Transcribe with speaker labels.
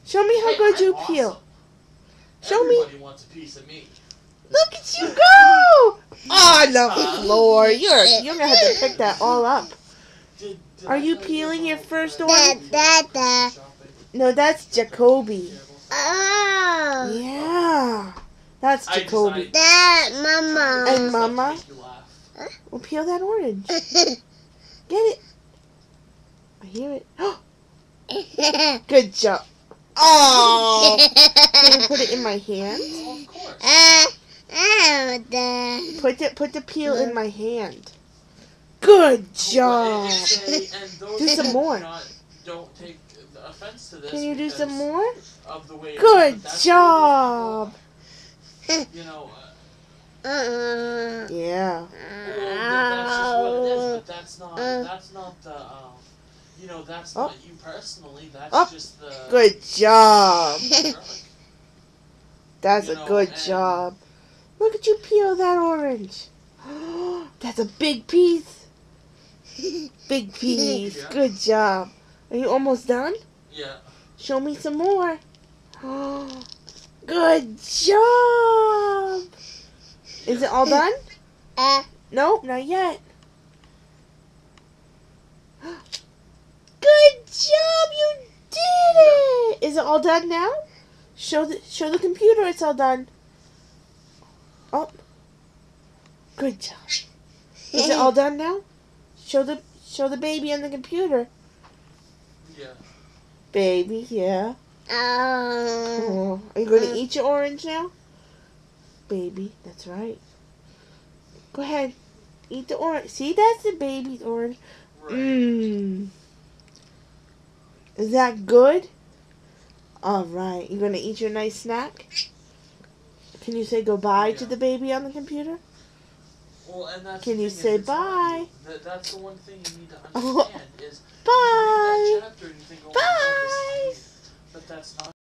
Speaker 1: Show me how good you
Speaker 2: awesome.
Speaker 1: peel. Show me.
Speaker 2: Everybody wants a piece of me.
Speaker 1: Look at you go! On the floor. You're gonna have to pick that all up.
Speaker 2: Did
Speaker 1: Are
Speaker 2: I
Speaker 1: you
Speaker 2: tell
Speaker 1: peeling your
Speaker 2: about
Speaker 1: first
Speaker 2: the-
Speaker 1: one?
Speaker 2: shopping?
Speaker 1: No, that's Jacoby.
Speaker 3: Oh.
Speaker 1: Yeah. That's
Speaker 2: I
Speaker 1: Jacoby.
Speaker 2: decided-
Speaker 3: That, Mama.
Speaker 1: And
Speaker 2: Just like to
Speaker 1: Mama?
Speaker 2: make you laugh.
Speaker 1: We'll peel that orange. Get it. I hear it. Good job. Oh! Can you put it in my hand?
Speaker 2: Oh, of course.
Speaker 1: Put the peel in my hand. Good job.
Speaker 2: And
Speaker 1: Do some more.
Speaker 2: Don't take offense to this.
Speaker 1: Can you do
Speaker 2: because
Speaker 1: some more?
Speaker 2: Of the way
Speaker 1: Good
Speaker 2: but that's
Speaker 1: job.
Speaker 2: the way those people, you know,
Speaker 1: Yeah.
Speaker 2: that's just what it is. But that's not the. You know, that's
Speaker 1: Oh.
Speaker 2: not you personally. That's
Speaker 1: Oh.
Speaker 2: just the.
Speaker 1: Good job.
Speaker 2: garlic.
Speaker 1: That's
Speaker 2: You
Speaker 1: a
Speaker 2: know,
Speaker 1: good
Speaker 2: and-
Speaker 1: job. Look at you peel that orange. That's a big piece. Big piece.
Speaker 2: Yeah.
Speaker 1: Good job. Are you almost done?
Speaker 2: Yeah.
Speaker 1: Show me some more. Good job. Is it all done? Nope, not yet. Good job, you did it. Is it all done now? Show the computer it's all done. Oh. Good job. Is it all done now? Show the baby on the computer.
Speaker 2: Yeah.
Speaker 1: Baby, yeah. Oh. Are you going to eat your orange now? Baby, that's right. Go ahead. Eat the orange. See, that's the baby's orange.
Speaker 2: Right.
Speaker 1: Mmm. Is that good? All right. You going to eat your nice snack? Can you say goodbye to
Speaker 2: Yeah.
Speaker 1: the baby on the computer?
Speaker 2: Well, and that's
Speaker 1: Can
Speaker 2: the
Speaker 1: you
Speaker 2: thing
Speaker 1: say
Speaker 2: is it's not
Speaker 1: bye?
Speaker 2: you. That's the one thing you need to
Speaker 1: Oh.
Speaker 2: understand is